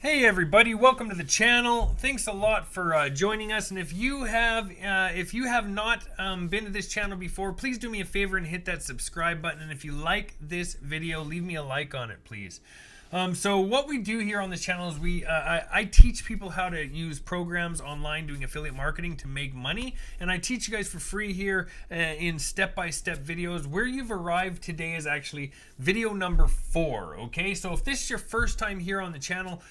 Hey everybody, welcome to the channel. Thanks a lot for joining us. And if you have not been to this channel before, please do me a favor and hit that subscribe button. And if you like this video, leave me a like on it, please. So what we do here on this channel is I teach people how to use programs online doing affiliate marketing to make money, and I teach you guys for free here in step-by-step videos. Where you've arrived today is actually video number 4. Okay, so if this is your first time here on the channel,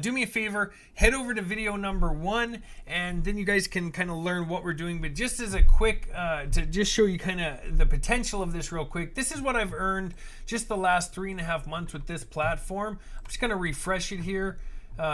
do me a favor, head over to video number 1, and then you guys can kind of learn what we're doing. But just as a quick, to just show you kind of the potential of this real quick, this is what I've earned just the last 3.5 months with this platform. I'm just going to refresh it here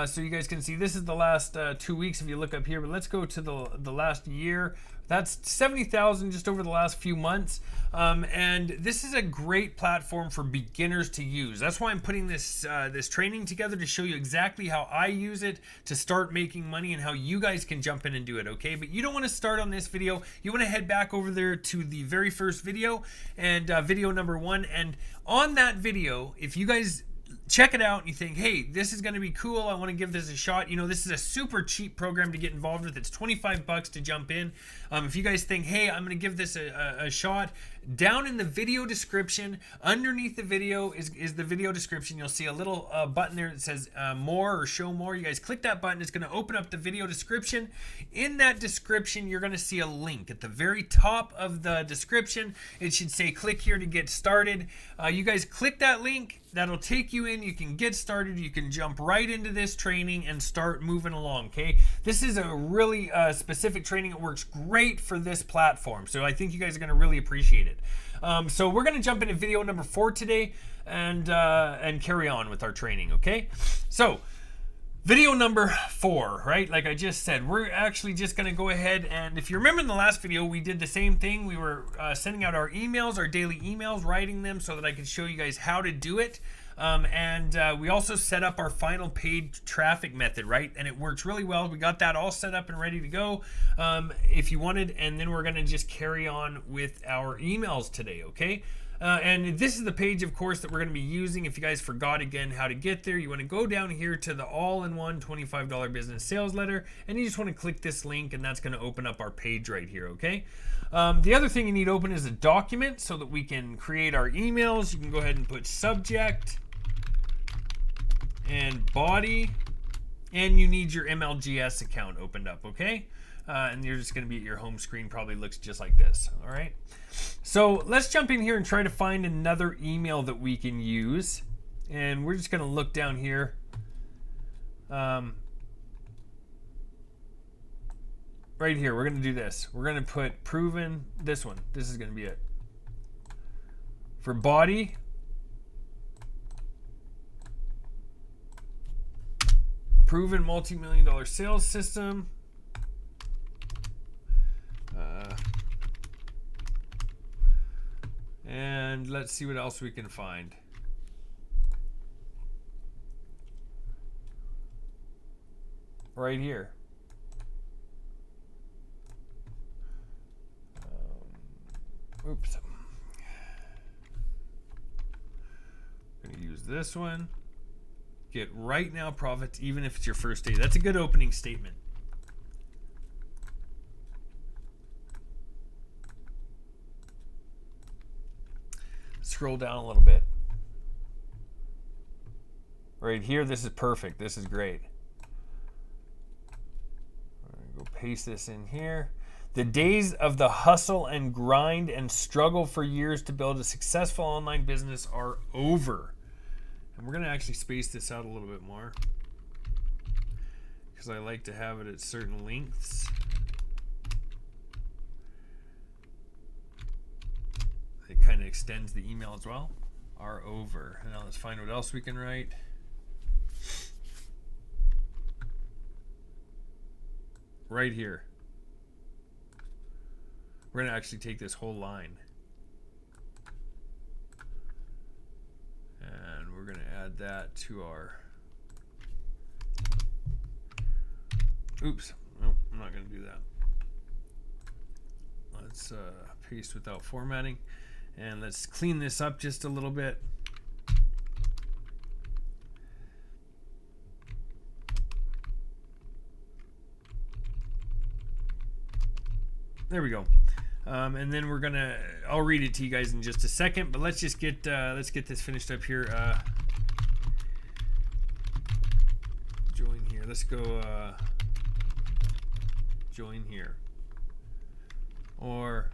so you guys can see. This is the last 2 weeks if you look up here, but let's go to the last year. That's 70,000 just over the last few months. And this is a great platform for beginners to use. That's why I'm putting this training together, to show you exactly how I use it to start making money and how you guys can jump in and do it, okay? But you don't want to start on this video. You want to head back over there to the very first video and video number 1. And on that video, if you guys check it out and you think, hey, this is going to be cool, I want to give this a shot, you know, this is a super cheap program to get involved with. It's 25 bucks to jump in. If you guys think, hey, I'm going to give this a shot, down in the video description, underneath the video is the video description. You'll see a little button there that says more or show more. You guys click that button. It's going to open up the video description. In that description, you're going to see a link at the very top of the description. It should say click here to get started. You guys click that link. That'll take you in. You can get started. You can jump right into this training and start moving along, okay? This is a really specific training. It works great for this platform, so I think you guys are going to really appreciate it. So we're going to jump into video number 4 today and carry on with our training, okay? So video number 4, right? Like I just said, we're actually just going to go ahead, and if you remember in the last video, we did the same thing. We were sending out our emails, our daily emails, writing them so that I could show you guys how to do it. We also set up our final paid traffic method, right? And it works really well. We got that all set up and ready to go if you wanted. And then we're going to just carry on with our emails today, okay? And this is the page, of course, that we're going to be using. If you guys forgot again how to get there, you want to go down here to the all-in-one $25 business sales letter, and you just want to click this link, and that's going to open up our page right here, okay? The other thing you need open is a document so that we can create our emails. You can go ahead and put subject and body, and you need your MLGS account opened up, okay? And you're just going to be at your home screen. Probably looks just like this. All right. So let's jump in here and try to find another email that we can use. And we're just going to look down here. Right here, we're going to do this. We're going to put proven, this one. This is going to be it. For body, proven multi-million-dollar sales system. And let's see what else we can find. Right here. Oops. I'm going to use this one. Get right now profits even if it's your first day. That's a good opening statement. Scroll down a little bit. Right here, this is perfect. This is great. I'm going to go paste this in here. The days of the hustle and grind and struggle for years to build a successful online business are over. And we're going to actually space this out a little bit more because I like to have it at certain lengths. It kind of extends the email as well. Are over. Now let's find what else we can write. Right here. We're going to actually take this whole line. And we're going to add that to our... Oops. Nope, I'm not going to do that. Let's paste without formatting. And let's clean this up just a little bit. There we go. And then we're gonna, I'll read it to you guys in just a second, but let's just get this finished up here. Join here. Let's go join here. Or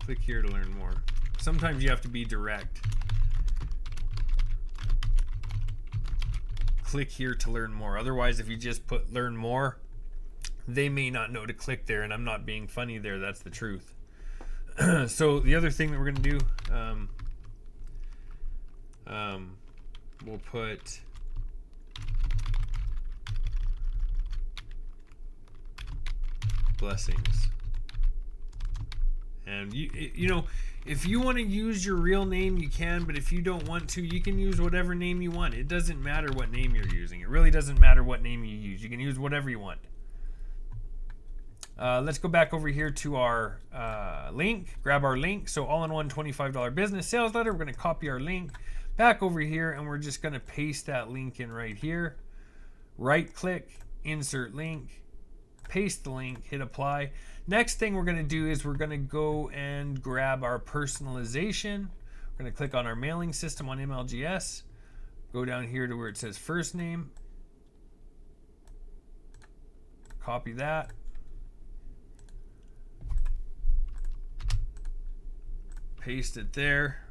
click here to learn more. Sometimes you have to be direct. Click here to learn more. Otherwise, if you just put learn more, they may not know to click there, and I'm not being funny there. That's the truth. So the other thing that we're going to do, we'll put blessings. And you know, if you want to use your real name, you can, but if you don't want to, you can use whatever name you want. It doesn't matter what name you're using. It really doesn't matter what name you use. You can use whatever you want. Let's go back over here to our link, grab our link. So all-in-one $25 business sales letter. We're going to copy our link back over here, and we're just going to paste that link in right here. Right click, insert link, paste the link, hit apply. Next thing we're going to do is we're going to go and grab our personalization. We're going to click on our mailing system on MLGS. Go down here to where it says first name. Copy that. Paste it there.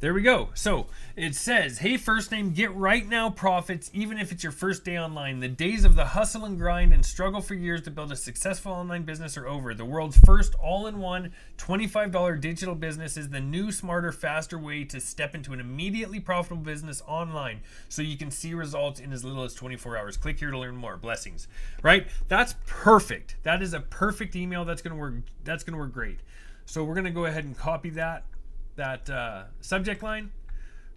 There we go. So it says, hey, first name, get right now profits, even if it's your first day online. The days of the hustle and grind and struggle for years to build a successful online business are over. The world's first all-in-one $25 digital business is the new, smarter, faster way to step into an immediately profitable business online so you can see results in as little as 24 hours. Click here to learn more. Blessings. Right? That's perfect. That is a perfect email. That's going to work. That's going to work great. So we're going to go ahead and copy that subject line.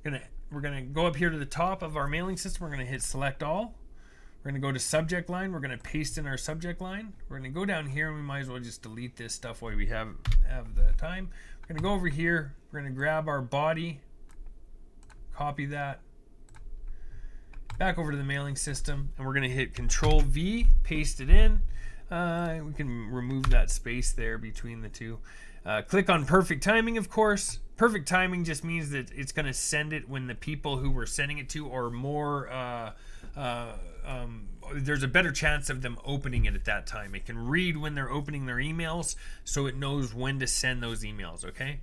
We're gonna go up here to the top of our mailing system. We're gonna hit select all. We're gonna go to subject line. We're gonna paste in our subject line. We're gonna go down here, and we might as well just delete this stuff while we have the time. We're gonna go over here. We're gonna grab our body, copy that back over to the mailing system, and we're gonna hit Control V, paste it in. We can remove that space there between the two. Click on perfect timing, of course. Perfect timing just means that it's going to send it when the people who we're sending it to are more, there's a better chance of them opening it at that time. It can read when they're opening their emails, so it knows when to send those emails, okay?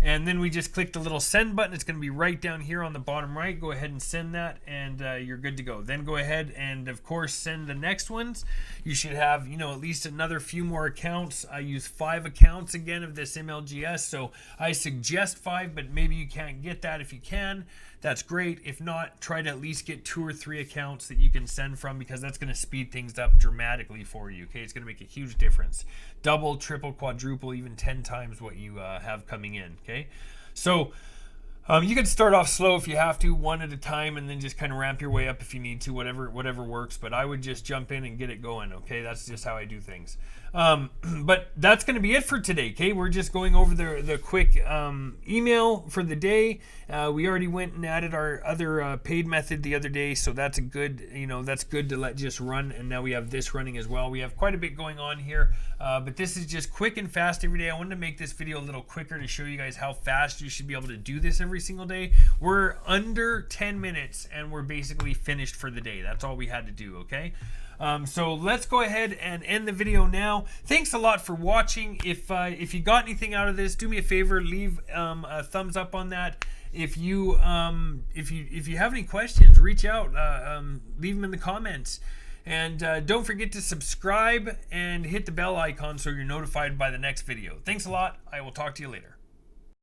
And then we just click the little send button. It's going to be right down here on the bottom right. Go ahead and send that, and you're good to go. Then go ahead and, of course, send the next ones. You should have, you know, at least another few more accounts. I use 5 accounts again of this MLGS, so I suggest 5, but maybe you can't get that. If you can, that's great. If not, try to at least get 2 or 3 accounts that you can send from, because that's going to speed things up dramatically for you, okay? It's going to make a huge difference. Double, triple, quadruple, even 10 times what you have coming in, okay? So you can start off slow if you have to, 1 at a time, and then just kind of ramp your way up if you need to, whatever works. But I would just jump in and get it going, okay? That's just how I do things. But that's going to be it for today, okay? We're just going over the quick email for the day. We already went and added our other paid method the other day, so that's a good, you know, that's good to let just run. And now we have this running as well. We have quite a bit going on here, but this is just quick and fast every day. I wanted to make this video a little quicker to show you guys how fast you should be able to do this every single day. We're under 10 minutes and we're basically finished for the day. That's all we had to do, okay? So let's go ahead and end the video now. Thanks a lot for watching. If you got anything out of this, do me a favor, leave a thumbs up on that. If you have any questions, reach out, leave them in the comments, and don't forget to subscribe and hit the bell icon so you're notified by the next video. Thanks a lot. I will talk to you later.